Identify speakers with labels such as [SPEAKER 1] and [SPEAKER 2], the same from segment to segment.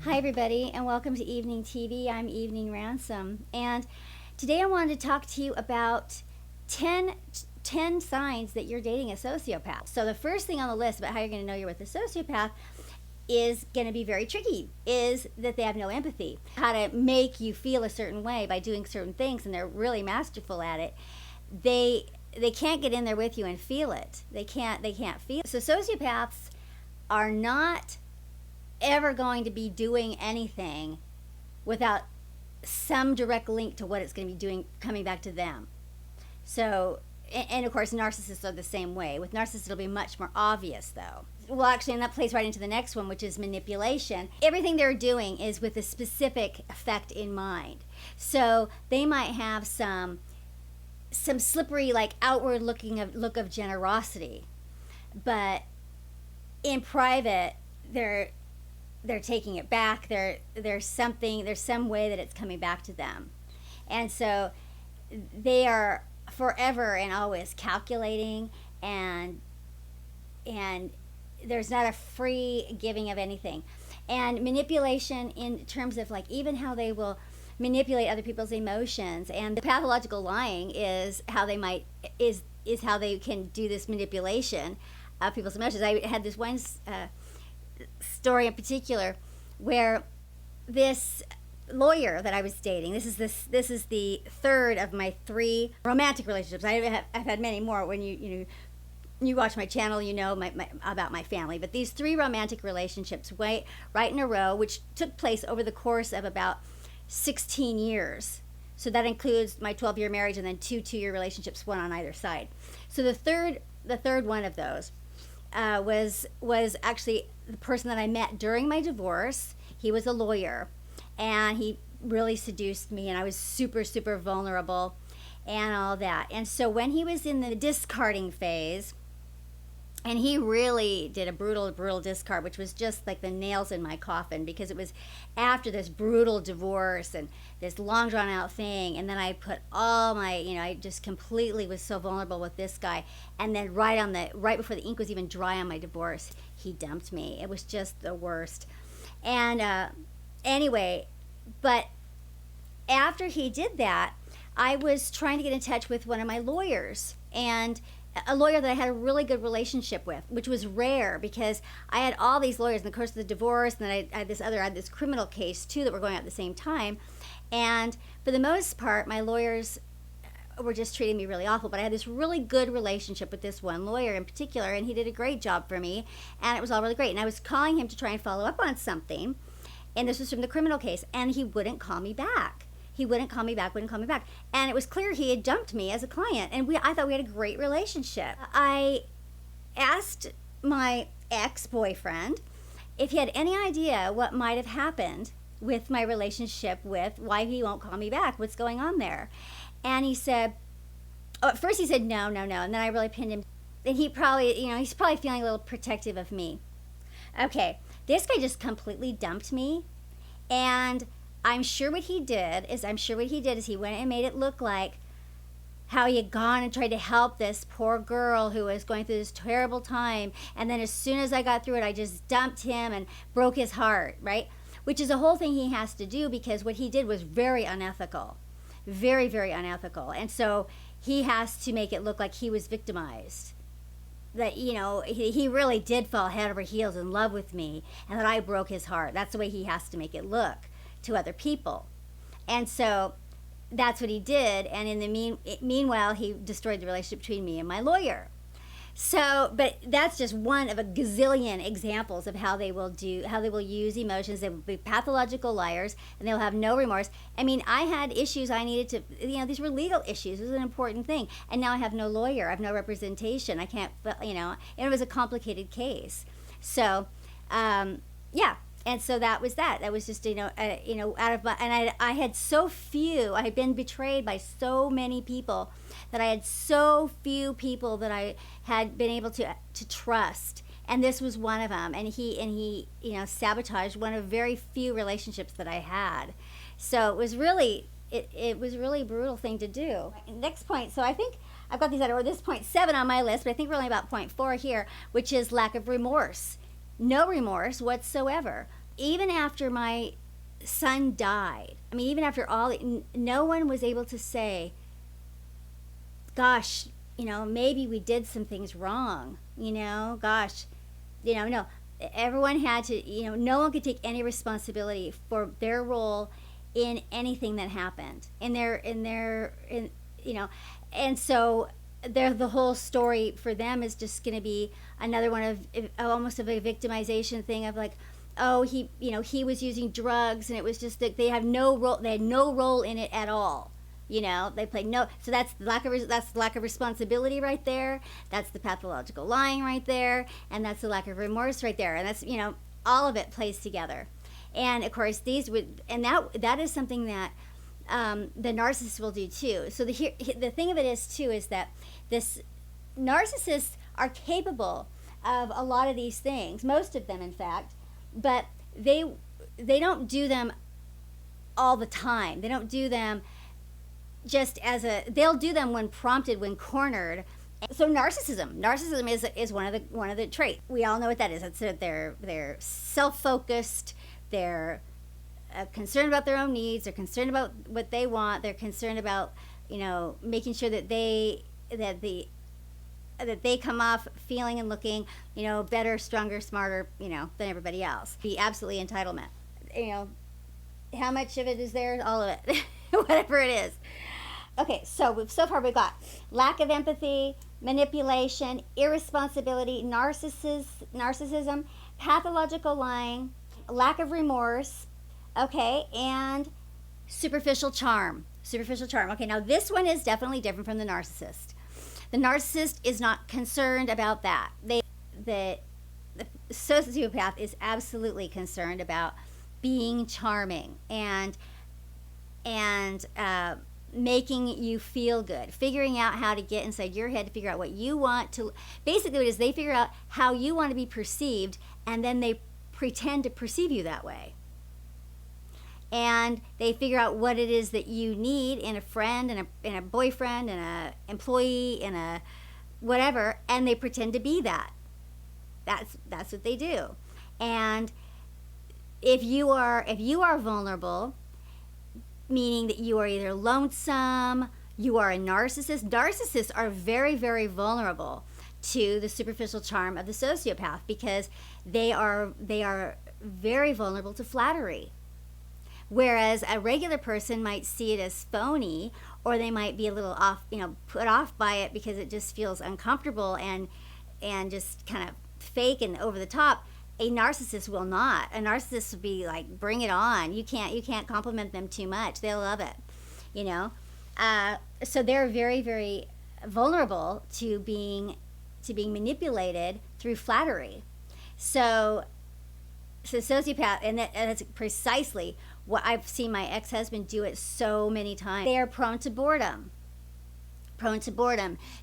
[SPEAKER 1] Hi everybody, and welcome to Evening TV. I'm Evening Ransom, and today I wanted to talk to you about 10 signs that you're dating a sociopath. So the first thing on the list about how you're going to know you're with a sociopath is going to be very tricky, is that they have no empathy. How to make you feel a certain way by doing certain things, and they're really masterful at it. They can't get in there with you and feel it. They can't feel it. So sociopaths are not ever going to be doing anything without some direct link to what it's going to be doing coming back to them. So, and of course narcissists are the same way. With narcissists it'll be much more obvious though. Well, actually, and that plays right into the next one, which is manipulation. Everything they're doing is with a specific effect in mind. So they might have some slippery, like outward look of generosity, but in private they're taking it back. There's some way that it's coming back to them. And so they are forever and always calculating, and there's not a free giving of anything. And manipulation in terms of like even how they will manipulate other people's emotions, and the pathological lying is how they how they can do this manipulation of people's emotions. I had this one story in particular where this lawyer that I was dating, this is the third of my 3 romantic relationships. I've had many more. When you watch my channel, you know about my family, but these 3 romantic relationships right in a row, which took place over the course of about 16 years. So that includes my 12-year marriage and then 2 2-year relationships, one on either side. So the third one of those was actually the person that I met during my divorce. He was a lawyer, and he really seduced me, and I was super, super vulnerable and all that. And so when he was in the discarding phase, and he really did a brutal discard, which was just like the nails in my coffin, because it was after this brutal divorce and this long drawn out thing. And then I put all my, I just completely was so vulnerable with this guy. And then right before the ink was even dry on my divorce, he dumped me. It was just the worst. And anyway, but after he did that, I was trying to get in touch with one of my lawyers, and a lawyer that I had a really good relationship with, which was rare because I had all these lawyers in the course of the divorce, and then I had this criminal case too that were going on at the same time. And for the most part, my lawyers were just treating me really awful, but I had this really good relationship with this one lawyer in particular, and he did a great job for me, and it was all really great. And I was calling him to try and follow up on something, and this was from the criminal case, and he wouldn't call me back. He wouldn't call me back. And it was clear he had dumped me as a client. And I thought we had a great relationship. I asked my ex-boyfriend if he had any idea what might have happened with my relationship, with why he won't call me back, what's going on there. And he said, at first he said no. And then I really pinned him. And he's probably feeling a little protective of me. Okay, this guy just completely dumped me. And I'm sure what he did is he went and made it look like how he had gone and tried to help this poor girl who was going through this terrible time, and then as soon as I got through it, I just dumped him and broke his heart, right? Which is a whole thing he has to do, because what he did was very unethical, very, very unethical. And so he has to make it look like he was victimized, that he really did fall head over heels in love with me, and that I broke his heart. That's the way he has to make it look to other people. And so that's what he did, and in the meanwhile he destroyed the relationship between me and my lawyer. So, but that's just one of a gazillion examples of how they will use emotions. They will be pathological liars, and they'll have no remorse. I mean, I had issues I needed to, these were legal issues. This was an important thing, and now I have no lawyer, I have no representation, I can't, and it was a complicated case. So yeah. And so that was just, out of my, and I had so few, I had been betrayed by so many people, that I had so few people that I had been able to trust. And this was one of them. And he sabotaged one of very few relationships that I had. So it was really, it was really a brutal thing to do. Next point, so I think I've got these out of order. This is point 7 on my list, but I think we're only about point 4 here, which is lack of remorse. No remorse whatsoever. even after my son died, I mean, even after all, no one was able to say, gosh, maybe we did some things wrong, gosh, no. Everyone had to, no one could take any responsibility for their role in anything that happened and so the whole story for them is just going to be another one of almost of a victimization thing of like, oh, he was using drugs, and it was just that they had no role in it at all. They played no. So that's lack of responsibility right there. That's the pathological lying right there, and that's the lack of remorse right there. And that's all of it plays together. And of course that is something that the narcissist will do too. So the thing of it is too is that this narcissists are capable of a lot of these things, most of them in fact, but they don't do them all the time. They don't do them just they'll do them when prompted, when cornered. So narcissism is one of the traits. We all know what that is. It's that they're self-focused, they're concerned about their own needs, they're concerned about what they want, they're concerned about making sure that they come off feeling and looking better, stronger, smarter than everybody else. Be absolutely entitlement. How much of it is there? All of it. Whatever it is. Okay, so far we've got lack of empathy, manipulation, irresponsibility, narcissism, pathological lying, lack of remorse, okay, and superficial charm. Okay, now this one is definitely different from the narcissist. The narcissist is not concerned about that. The sociopath is absolutely concerned about being charming and making you feel good, figuring out how to get inside your head to figure out what you want to. Basically, what it is, they figure out how you want to be perceived, and then they pretend to perceive you that way. And they figure out what it is that you need in a friend, in a boyfriend, in a employee, in a whatever, and they pretend to be that. That's what they do. And if you are vulnerable, meaning that you are either lonesome, you are a narcissist. Narcissists are very, very vulnerable to the superficial charm of the sociopath because they are very vulnerable to flattery. Whereas a regular person might see it as phony, or they might be a little off, put off by it because it just feels uncomfortable and just kind of fake and over the top. A narcissist will not. A narcissist will be like, bring it on. You can't compliment them too much. They'll love it, So they're very, very vulnerable to being manipulated through flattery. So sociopath, and that's precisely what I've seen my ex-husband do it so many times. They are prone to boredom.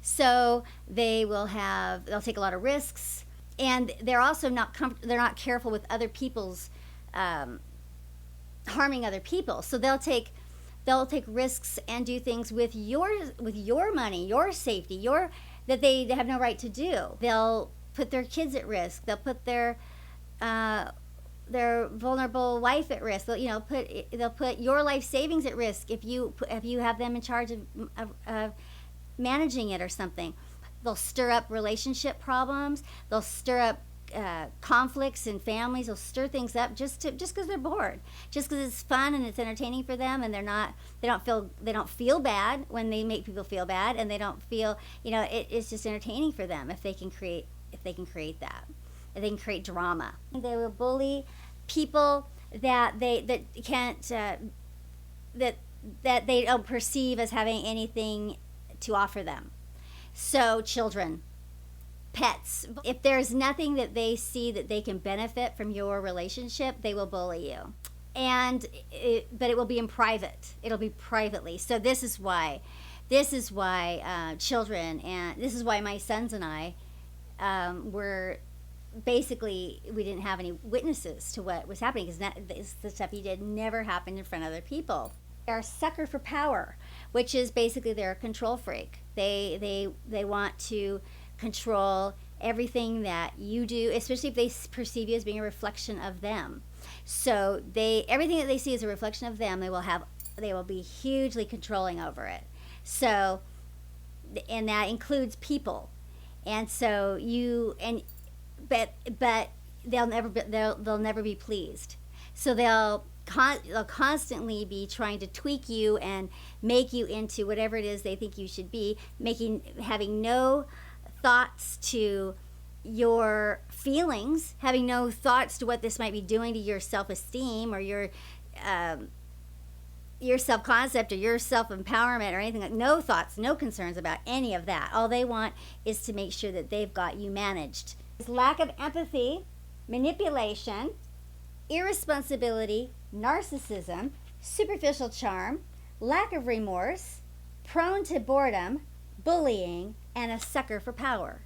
[SPEAKER 1] So they'll take a lot of risks. And they're also they're not careful with other people's harming other people. So they'll take risks and do things with your money, your safety, that they have no right to do. They'll put their kids at risk. They'll put their vulnerable wife at risk. They'll put your life savings at risk if you have them in charge of managing it or something. They'll stir up relationship problems. They'll stir up conflicts in families. They'll stir things up just because they're bored, just because it's fun and it's entertaining for them, and they don't feel bad when they make people feel bad, and they don't feel it's just entertaining for them if they can create that, if they can create drama. They will bully people that can't that they don't perceive as having anything to offer them. So children, pets, if there's nothing that they see that they can benefit from your relationship, they will bully you. But it will be in private. It'll be privately. So this is why children, and this is why my sons and I were basically, we didn't have any witnesses to what was happening, because the stuff he did never happened in front of other people. They're a sucker for power, which is basically they're a control freak. They want to control everything that you do, especially if they perceive you as being a reflection of them. So everything that they see is a reflection of them. They will be hugely controlling over it. So, and that includes people. And so but they'll never be pleased. So they'll constantly be trying to tweak you and make you into whatever it is they think you should be, having no thoughts to your feelings, having no thoughts to what this might be doing to your self-esteem or your self-concept or your self-empowerment or anything. Like, no thoughts, no concerns about any of that. All they want is to make sure that they've got you managed. Lack of empathy, manipulation, irresponsibility, narcissism, superficial charm, lack of remorse, prone to boredom, bullying, and a sucker for power.